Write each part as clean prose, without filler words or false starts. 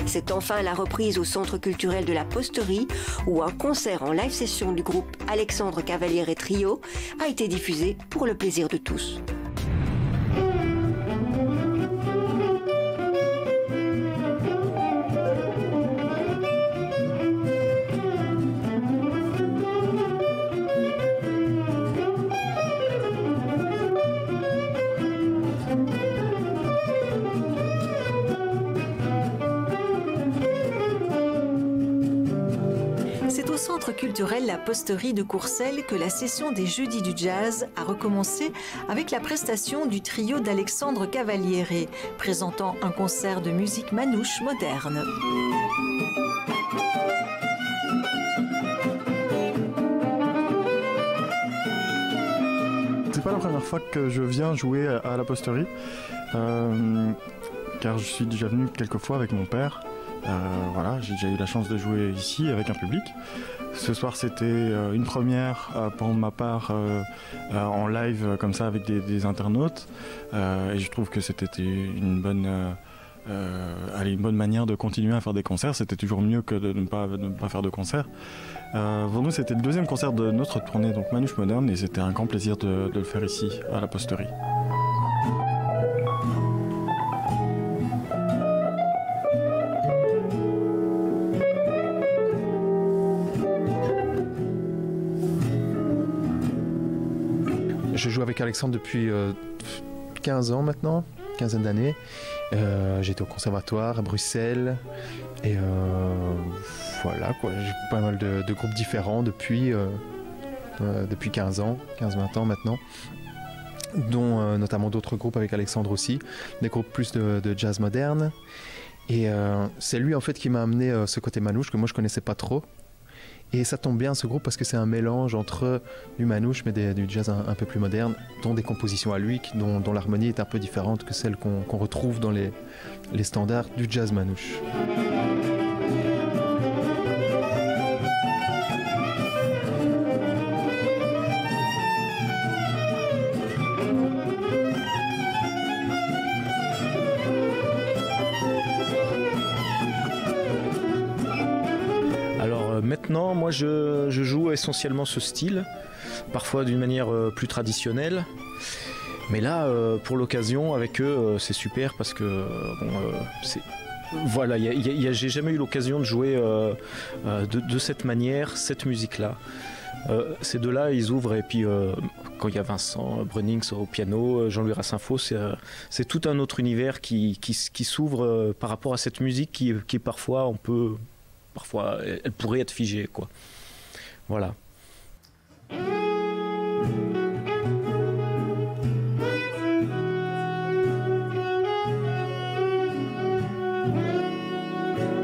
C'est enfin la reprise au Centre culturel de la Posterie où un concert en live session du groupe Alexandre Cavaliere Trio a été diffusé pour le plaisir de tous. C'est au Centre culturel La Posterie de Courcelles que la session des Jeudis du Jazz a recommencé avec la prestation du trio d'Alexandre Cavaliere, présentant un concert de musique manouche moderne. C'est pas la première fois que je viens jouer à La Posterie, car je suis déjà venu quelques fois avec mon père. Voilà, j'ai déjà eu la chance de jouer ici avec un public. Ce soir c'était une première pour ma part en live comme ça avec des internautes et je trouve que c'était une bonne manière de continuer à faire des concerts. C'était toujours mieux que de ne pas faire de concerts. Pour nous c'était le deuxième concert de notre tournée, donc Manouche Moderne, et c'était un grand plaisir de le faire ici à La Posterie. Je joue avec Alexandre depuis 15 ans maintenant, quinzaine d'années. J'étais au conservatoire à Bruxelles et voilà quoi, j'ai pas mal de groupes différents depuis 15 ans, 15-20 ans maintenant, dont notamment d'autres groupes avec Alexandre aussi, des groupes plus de jazz moderne. Et c'est lui en fait qui m'a amené ce côté manouche que moi je connaissais pas trop. Et ça tombe bien ce groupe parce que c'est un mélange entre du manouche mais du jazz un peu plus moderne, dont des compositions à lui, dont l'harmonie est un peu différente que celle qu'on retrouve dans les standards du jazz manouche. Maintenant, moi je joue essentiellement ce style, parfois d'une manière plus traditionnelle, mais là pour l'occasion avec eux c'est super parce que voilà, j'ai jamais eu l'occasion de jouer de cette manière, cette musique-là. Ces deux-là ils ouvrent, et puis quand il y a Vincent Brunnings au piano, Jean-Louis Rassinfo, c'est tout un autre univers qui s'ouvre par rapport à cette musique qui parfois parfois, elle pourrait être figée, quoi. Voilà.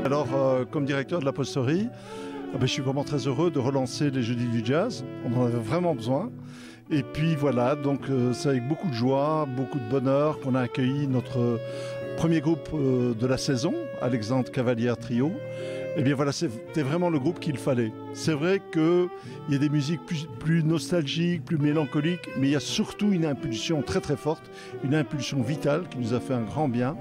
Alors, comme directeur de la Posterie, je suis vraiment très heureux de relancer les Jeudis du Jazz. On en avait vraiment besoin. Et puis voilà, donc c'est avec beaucoup de joie, beaucoup de bonheur qu'on a accueilli notre premier groupe de la saison, Alexandre Cavaliere Trio. Et bien voilà, c'était vraiment le groupe qu'il fallait. C'est vrai qu'il y a des musiques plus nostalgiques, plus mélancoliques, mais il y a surtout une impulsion très très forte, une impulsion vitale qui nous a fait un grand bien.